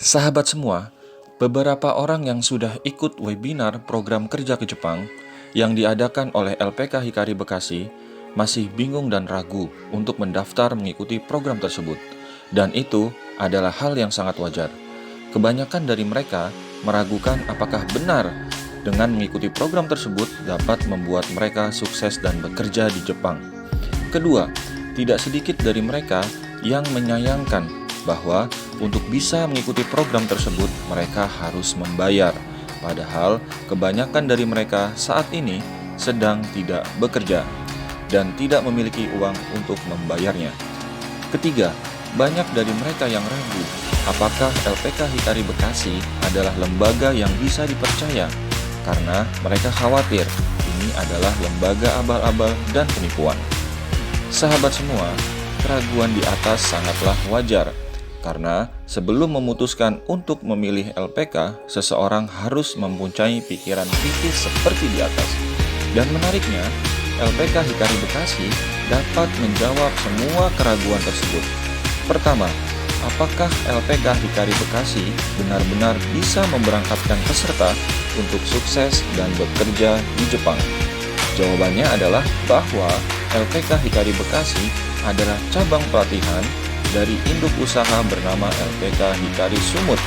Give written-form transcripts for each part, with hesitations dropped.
Sahabat semua, beberapa orang yang sudah ikut webinar program kerja ke Jepang yang diadakan oleh LPK Hikari Bekasi masih bingung dan ragu untuk mendaftar mengikuti program tersebut. Dan itu adalah hal yang sangat wajar. Kebanyakan dari mereka meragukan apakah benar dengan mengikuti program tersebut dapat membuat mereka sukses dan bekerja di Jepang. Kedua, tidak sedikit dari mereka yang menyayangkan bahwa untuk bisa mengikuti program tersebut mereka harus membayar. Padahal kebanyakan dari mereka saat ini sedang tidak bekerja dan tidak memiliki uang untuk membayarnya. Ketiga, banyak dari mereka yang ragu apakah LPK Hikari Bekasi adalah lembaga yang bisa dipercaya karena mereka khawatir ini adalah lembaga abal-abal dan penipuan. Sahabat semua, keraguan di atas sangatlah wajar karena sebelum memutuskan untuk memilih LPK, seseorang harus mempunyai pikiran kritis seperti di atas. Dan menariknya, LPK Hikari Bekasi dapat menjawab semua keraguan tersebut. Pertama, apakah LPK Hikari Bekasi benar-benar bisa memberangkatkan peserta untuk sukses dan bekerja di Jepang? Jawabannya adalah bahwa LPK Hikari Bekasi adalah cabang pelatihan dari induk usaha bernama LPK Hikari Sumut,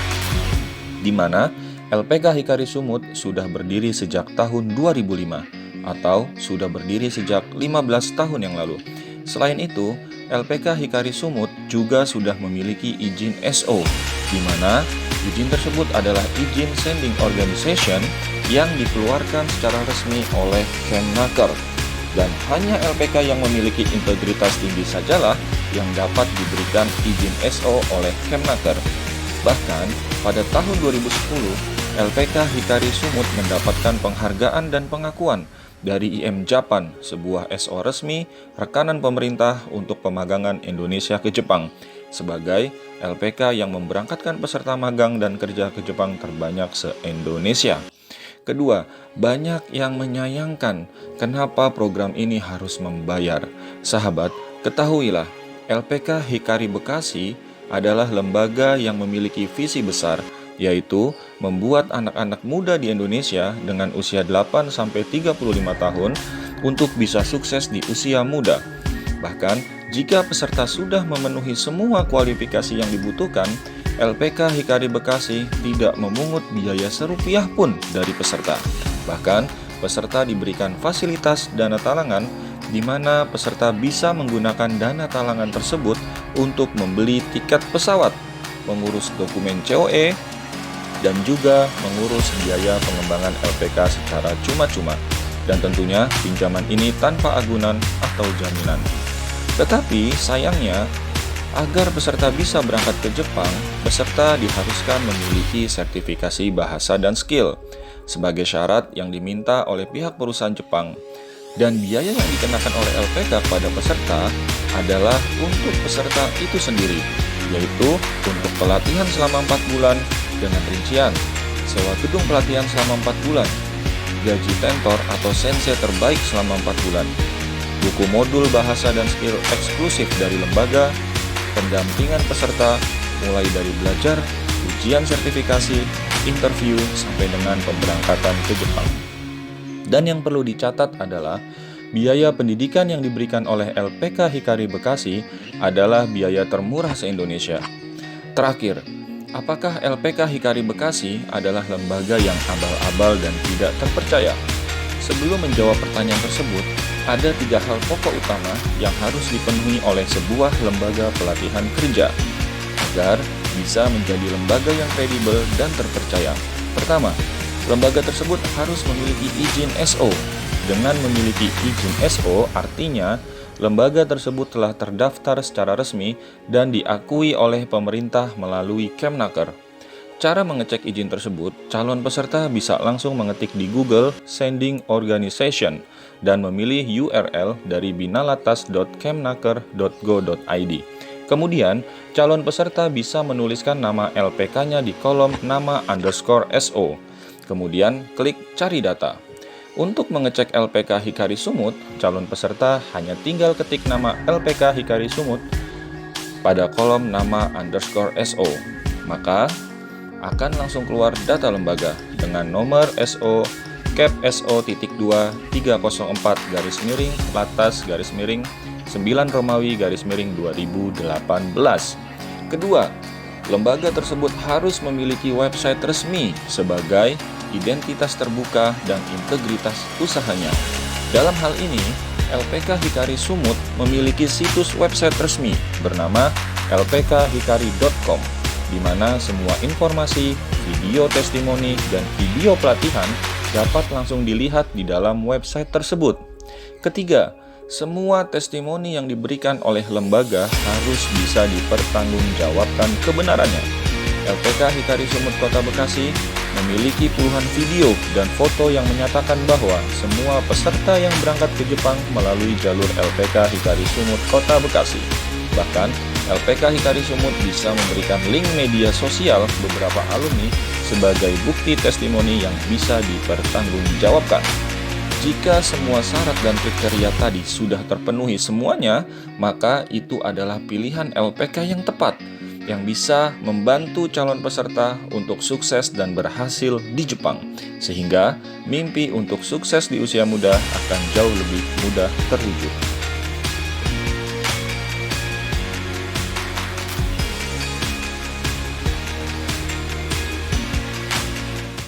di mana LPK Hikari Sumut sudah berdiri sejak tahun 2005 atau sudah berdiri sejak 15 tahun yang lalu. Selain itu, LPK Hikari Sumut juga sudah memiliki izin SO, di mana izin tersebut adalah izin Sending Organization yang dikeluarkan secara resmi oleh Kemnaker. Dan hanya LPK yang memiliki integritas tinggi sajalah yang dapat diberikan izin SO oleh Kemnaker. Bahkan, pada tahun 2010, LPK Hikari Sumut mendapatkan penghargaan dan pengakuan dari IM Japan, sebuah SO resmi rekanan pemerintah untuk pemagangan Indonesia ke Jepang, sebagai LPK yang memberangkatkan peserta magang dan kerja ke Jepang terbanyak se-Indonesia. Kedua, banyak yang menyayangkan kenapa program ini harus membayar. Sahabat, ketahuilah, LPK Hikari Bekasi adalah lembaga yang memiliki visi besar, yaitu membuat anak-anak muda di Indonesia dengan usia 8-35 tahun untuk bisa sukses di usia muda. Bahkan, jika peserta sudah memenuhi semua kualifikasi yang dibutuhkan, LPK Hikari Bekasi tidak memungut biaya serupiah pun dari peserta. Bahkan, peserta diberikan fasilitas dana talangan di mana peserta bisa menggunakan dana talangan tersebut untuk membeli tiket pesawat, mengurus dokumen COE, dan juga mengurus biaya pengembangan LPK secara cuma-cuma. Dan tentunya pinjaman ini tanpa agunan atau jaminan. Tetapi sayangnya, agar peserta bisa berangkat ke Jepang, peserta diharuskan memiliki sertifikasi bahasa dan skill sebagai syarat yang diminta oleh pihak perusahaan Jepang. Dan biaya yang dikenakan oleh LPK kepada peserta adalah untuk peserta itu sendiri, yaitu untuk pelatihan selama 4 bulan dengan rincian sewa gedung pelatihan selama 4 bulan, gaji tentor atau sensei terbaik selama 4 bulan, buku modul bahasa dan skill eksklusif dari lembaga, pendampingan peserta mulai dari belajar, ujian sertifikasi, interview, sampai dengan pemberangkatan ke Jepang. Dan yang perlu dicatat adalah biaya pendidikan yang diberikan oleh LPK Hikari Bekasi adalah biaya termurah se-Indonesia. Terakhir, apakah LPK Hikari Bekasi adalah lembaga yang abal-abal dan tidak terpercaya? Sebelum menjawab pertanyaan tersebut, ada 3 hal pokok utama yang harus dipenuhi oleh sebuah lembaga pelatihan kerja agar bisa menjadi lembaga yang kredibel dan terpercaya. Pertama, lembaga tersebut harus memiliki izin SO. Dengan memiliki izin SO, artinya lembaga tersebut telah terdaftar secara resmi dan diakui oleh pemerintah melalui Kemnaker. Cara mengecek izin tersebut, calon peserta bisa langsung mengetik di Google Sending Organization dan memilih URL dari binalatas.kemnaker.go.id. Kemudian, calon peserta bisa menuliskan nama LPK-nya di kolom nama_SO. Kemudian, klik cari data. Untuk mengecek LPK Hikari Sumut, calon peserta hanya tinggal ketik nama LPK Hikari Sumut pada kolom nama_SO. Maka, akan langsung keluar data lembaga dengan nomor SO Cap SO.2 304 latas 9 Romawi 2018. Kedua, lembaga tersebut harus memiliki website resmi sebagai identitas terbuka dan integritas usahanya. Dalam hal ini, LPK Hikari Sumut memiliki situs website resmi bernama lpkhikari.com, di mana semua informasi, video testimoni, dan video pelatihan dapat langsung dilihat di dalam website tersebut. Ketiga, semua testimoni yang diberikan oleh lembaga harus bisa dipertanggungjawabkan kebenarannya. LPK Hikari Sumut Kota Bekasi memiliki puluhan video dan foto yang menyatakan bahwa semua peserta yang berangkat ke Jepang melalui jalur LPK Hikari Sumut Kota Bekasi. Bahkan, LPK Hikari Sumut bisa memberikan link media sosial beberapa alumni sebagai bukti testimoni yang bisa dipertanggungjawabkan. Jika semua syarat dan kriteria tadi sudah terpenuhi semuanya, maka itu adalah pilihan LPK yang tepat, yang bisa membantu calon peserta untuk sukses dan berhasil di Jepang, sehingga mimpi untuk sukses di usia muda akan jauh lebih mudah terwujud.